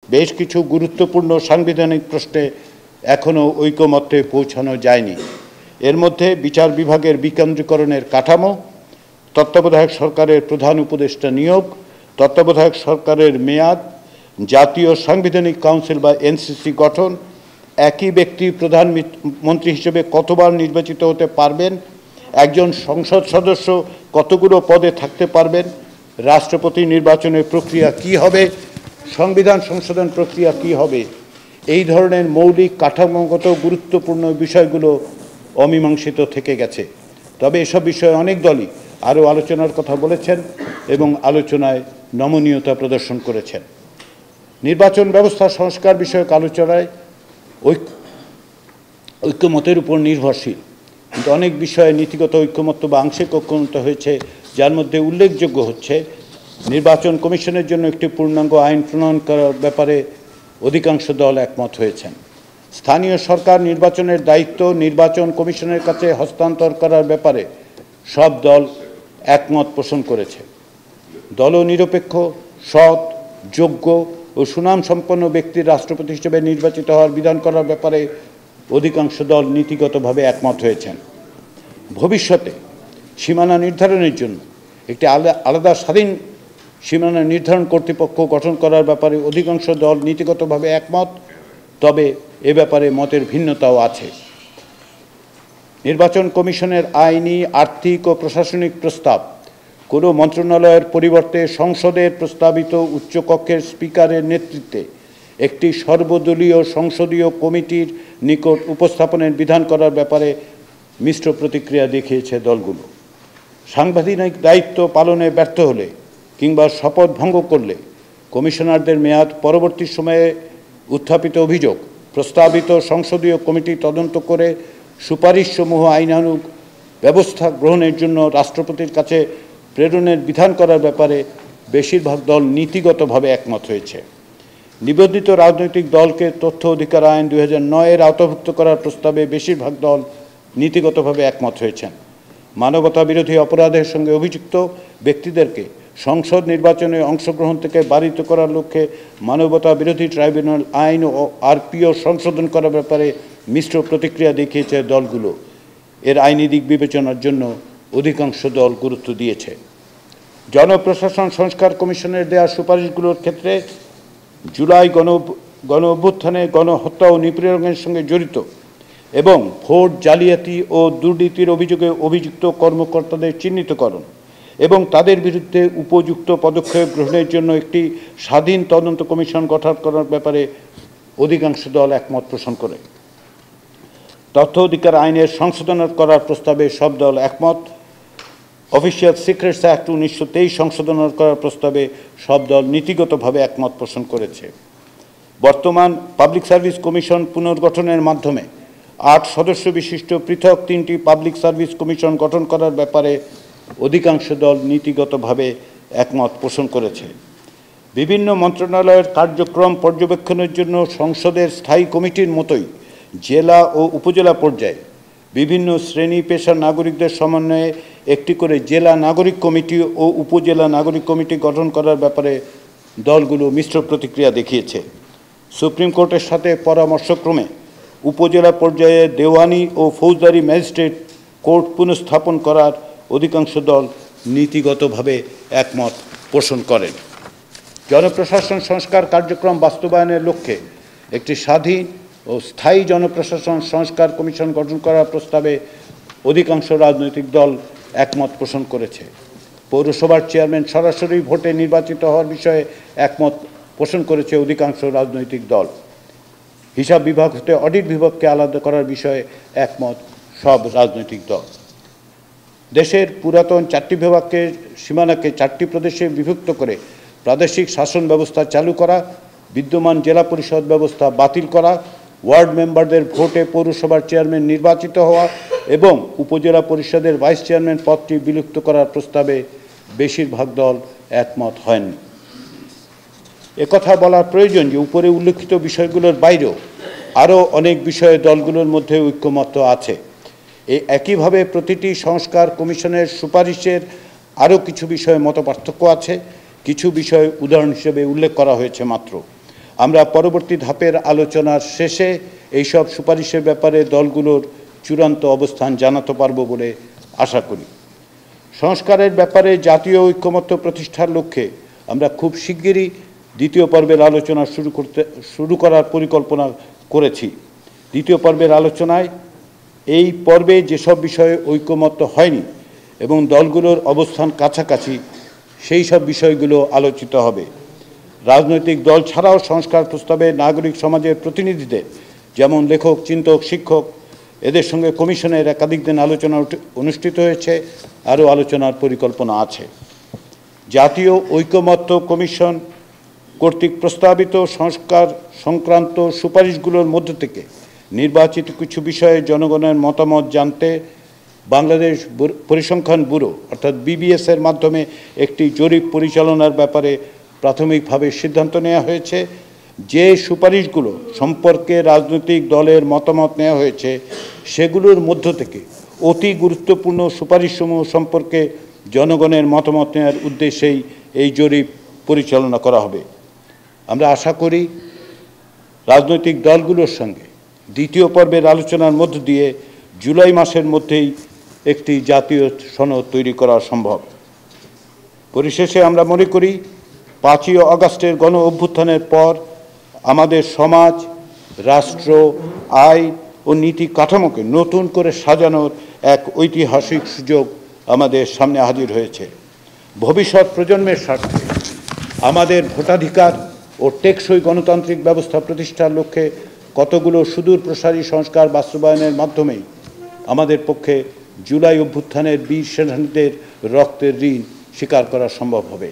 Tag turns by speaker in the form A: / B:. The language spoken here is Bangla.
A: বেশ কিছু গুরুত্বপূর্ণ সাংবিধানিক প্রশ্নে এখনও ঐকমত্যে পৌঁছানো যায়নি। এর মধ্যে বিচার বিভাগের বিকেন্দ্রীকরণের কাঠামো, তত্ত্বাবধায়ক সরকারের প্রধান উপদেষ্টা নিয়োগ, তত্ত্বাবধায়ক সরকারের মেয়াদ, জাতীয় সাংবিধানিক কাউন্সিল বা এনসিসি গঠন, একই ব্যক্তি প্রধানমন্ত্রী হিসেবে কতবার নির্বাচিত হতে পারবেন, একজন সংসদ সদস্য কতগুলো পদে থাকতে পারবেন, রাষ্ট্রপতি নির্বাচনের প্রক্রিয়া কি হবে, সংবিধান সংশোধন প্রক্রিয়া কি হবে, এই ধরনের মৌলিক কাঠামোগত গুরুত্বপূর্ণ বিষয়গুলো অমীমাংসিত থেকে গেছে। তবে এসব বিষয়ে অনেক দলই আরও আলোচনার কথা বলেছেন এবং আলোচনায় নমনীয়তা প্রদর্শন করেছেন। নির্বাচন ব্যবস্থা সংস্কার বিষয়ক আলোচনায় ঐক্যমতের উপর নির্ভরশীল, কিন্তু অনেক বিষয়ে নীতিগত ঐক্যমত্য বা আংশিক ঐক্যমত্য হয়েছে, যার মধ্যে উল্লেখযোগ্য হচ্ছে নির্বাচন কমিশনের জন্য একটি পূর্ণাঙ্গ আইন প্রণয়ন করার ব্যাপারে অধিকাংশ দল একমত হয়েছেন। স্থানীয় সরকার নির্বাচনের দায়িত্ব নির্বাচন কমিশনের কাছে হস্তান্তর করার ব্যাপারে সব দল একমত পোষণ করেছে। দলনিরপেক্ষ, সৎ, যোগ্য ও সুনামসম্পন্ন ব্যক্তির রাষ্ট্রপতি হিসেবে নির্বাচিত হওয়ার বিধান করার ব্যাপারে অধিকাংশ দল নীতিগতভাবে একমত হয়েছেন। ভবিষ্যতে সীমানা নির্ধারণের জন্য একটি আলাদা স্বাধীন সীমানা নির্ধারণ কর্তৃপক্ষ গঠন করার ব্যাপারে অধিকাংশ দল নীতিগতভাবে একমত, তবে এ ব্যাপারে মতের ভিন্নতাও আছে। নির্বাচন কমিশনের আইনি, আর্থিক ও প্রশাসনিক প্রস্তাব কোনো মন্ত্রণালয়ের পরিবর্তে সংসদের প্রস্তাবিত উচ্চকক্ষের স্পিকারের নেতৃত্বে একটি সর্বদলীয় সংসদীয় কমিটির নিকট উপস্থাপনের বিধান করার ব্যাপারে মিশ্র প্রতিক্রিয়া দেখিয়েছে দলগুলো। সাংবিধানিক দায়িত্ব পালনে ব্যর্থ হলে কিংবা শপথ ভঙ্গ করলে কমিশনারদের মেয়াদ পরবর্তী সময়ে উত্থাপিত অভিযোগ প্রস্তাবিত সংসদীয় কমিটি তদন্ত করে সুপারিশসমূহ আইনানুগ ব্যবস্থা গ্রহণের জন্য রাষ্ট্রপতির কাছে প্রেরণের বিধান করার ব্যাপারে বেশিরভাগ দল নীতিগতভাবে একমত হয়েছে। নিবন্ধিত রাজনৈতিক দলকে তথ্য অধিকার আইন 2009-এর আওতাভুক্ত করার প্রস্তাবে বেশিরভাগ দল নীতিগতভাবে একমত হয়েছেন। মানবতা বিরোধী অপরাধের সঙ্গে অভিযুক্ত ব্যক্তিদেরকে সংসদ নির্বাচনে অংশগ্রহণ থেকে বারিত করার লক্ষ্যে মানবতা বিরোধী ট্রাইব্যুনাল আইন ও আরপিও সংশোধন করার ব্যাপারে মিশ্র প্রতিক্রিয়া দেখিয়েছে দলগুলো। এর আইনি দিক বিবেচনার জন্য অধিকাংশ দল গুরুত্ব দিয়েছে। জনপ্রশাসন সংস্কার কমিশনের দেওয়া সুপারিশগুলোর ক্ষেত্রে জুলাই গণ অভ্যুত্থানে গণহত্যা ও নিপীড়নের সঙ্গে জড়িত এবং ভোট জালিয়াতি ও দুর্নীতির অভিযোগে অভিযুক্ত কর্মকর্তাদের চিহ্নিতকরণ এবং তাদের বিরুদ্ধে উপযুক্ত পদক্ষেপ গ্রহণের জন্য একটি স্বাধীন তদন্ত কমিশন গঠন করার ব্যাপারে অধিকাংশ দল একমত পোষণ করে। তথ্য অধিকার আইনের সংশোধন করার প্রস্তাবে সব দল একমত। অফিসিয়াল সিক্রেটস অ্যাক্ট 1923 সংশোধন করার প্রস্তাবে সব দল নীতিগতভাবে একমত পোষণ করেছে। বর্তমান পাবলিক সার্ভিস কমিশন পুনর্গঠনের মাধ্যমে 8 সদস্য বিশিষ্ট পৃথক 3টি পাবলিক সার্ভিস কমিশন গঠন করার ব্যাপারে অধিকাংশ দল নীতিগতভাবে একমত পোষণ করেছে। বিভিন্ন মন্ত্রণালয়ের কার্যক্রম পর্যবেক্ষণের জন্য সংসদের স্থায়ী কমিটির মতোই জেলা ও উপজেলা পর্যায়ে বিভিন্ন শ্রেণী পেশার নাগরিকদের সমন্বয়ে একটি করে জেলা নাগরিক কমিটি ও উপজেলা নাগরিক কমিটি গঠন করার ব্যাপারে দলগুলো মিশ্র প্রতিক্রিয়া দেখিয়েছে। সুপ্রিম কোর্টের সাথে পরামর্শক্রমে উপজেলা পর্যায়ে দেওয়ানি ও ফৌজদারি ম্যাজিস্ট্রেট কোর্ট পুনঃস্থাপন করার অধিকাংশ দল নীতিগতভাবে একমত পোষণ করেন। জনপ্রশাসন সংস্কার কার্যক্রম বাস্তবায়নের লক্ষ্যে একটি স্বাধীন ও স্থায়ী জনপ্রশাসন সংস্কার কমিশন গঠন করার প্রস্তাবে অধিকাংশ রাজনৈতিক দল একমত পোষণ করেছে। পৌরসভার চেয়ারম্যান সরাসরি ভোটে নির্বাচিত হওয়ার বিষয়ে একমত পোষণ করেছে অধিকাংশ রাজনৈতিক দল। হিসাব বিভাগ হতে অডিট বিভাগকে আলাদা করার বিষয়ে একমত সব রাজনৈতিক দল। দেশের পুরাতন 4টি বিভাগকে সীমানাকে 4টি প্রদেশে বিভক্ত করে প্রাদেশিক শাসন ব্যবস্থা চালু করা, বিদ্যমান জেলা পরিষদ ব্যবস্থা বাতিল করা, ওয়ার্ড মেম্বারদের ভোটে পৌরসভার চেয়ারম্যান নির্বাচিত হওয়া এবং উপজেলা পরিষদের ভাইস চেয়ারম্যান পদটি বিলুপ্ত করার প্রস্তাবে বেশিরভাগ দল একমত হয়নি। একথা বলার প্রয়োজন যে উপরে উল্লেখিত বিষয়গুলোর বাইরেও আরও অনেক বিষয়ে দলগুলোর মধ্যে ঐক্যমত্য আছে। একইভাবে প্রতিটি সংস্কার কমিশনের সুপারিশের আরও কিছু বিষয়ে মতপার্থক্য আছে। কিছু বিষয় উদাহরণ হিসেবে উল্লেখ করা হয়েছে মাত্র। আমরা পরবর্তী ধাপের আলোচনার শেষে এইসব সুপারিশের ব্যাপারে দলগুলোর চূড়ান্ত অবস্থান জানাতে পারব বলে আশা করি। সংস্কারের ব্যাপারে জাতীয় ঐক্যমত্য প্রতিষ্ঠার লক্ষ্যে আমরা খুব শিগগিরই দ্বিতীয় পর্বের আলোচনা শুরু করার পরিকল্পনা করেছি। দ্বিতীয় পর্বের আলোচনায় এই পর্বে যেসব বিষয়ে ঐক্যমত্য হয়নি এবং দলগুলোর অবস্থান কাছাকাছি সেই সব বিষয়গুলো আলোচিত হবে। রাজনৈতিক দল ছাড়াও সংস্কার প্রস্তাবে নাগরিক সমাজের প্রতিনিধিদের যেমন লেখক, চিন্তক, শিক্ষক এদের সঙ্গে কমিশনের একাধিক দিন আলোচনা অনুষ্ঠিত হয়েছে, আরও আলোচনার পরিকল্পনা আছে। জাতীয় ঐক্যমত্য কমিশন কর্তৃক প্রস্তাবিত সংস্কার সংক্রান্ত সুপারিশগুলোর মধ্য থেকে নির্বাচিত কিছু বিষয়ে জনগণের মতামত জানতে বাংলাদেশ পরিসংখ্যান ব্যুরো অর্থাৎ বিবিএস-এর মাধ্যমে একটি জরিপ পরিচালনার ব্যাপারে প্রাথমিকভাবে সিদ্ধান্ত নেওয়া হয়েছে। যে সুপারিশগুলো সম্পর্কে রাজনৈতিক দলের মতামত নেওয়া হয়েছে সেগুলোর মধ্য থেকে অতি গুরুত্বপূর্ণ সুপারিশসমূহ সম্পর্কে জনগণের মতামত নেওয়ার উদ্দেশ্যেই এই জরিপ পরিচালনা করা হবে। আমরা আশা করি রাজনৈতিক দলগুলোর সঙ্গে দ্বিতীয় পর্বের আলোচনার মধ্য দিয়ে জুলাই মাসের মধ্যেই একটি জাতীয় সনদ তৈরি করা সম্ভব। পরিশেষে আমরা মনে করি 5ই আগস্টের গণ অভ্যুত্থানের পর আমাদের সমাজ, রাষ্ট্র, আইন ও নীতি কাঠামোকে নতুন করে সাজানোর এক ঐতিহাসিক সুযোগ আমাদের সামনে হাজির হয়েছে। ভবিষ্যৎ প্রজন্মের স্বার্থে আমাদের ভোটাধিকার ও টেকসই গণতান্ত্রিক ব্যবস্থা প্রতিষ্ঠার লক্ষ্যে কতগুলো সুদূর প্রসারী সংস্কার বাস্তবায়নের মাধ্যমেই আমাদের পক্ষে জুলাই অভ্যুত্থানের বীর সেনানীদের রক্তের ঋণ স্বীকার করা সম্ভব হবে।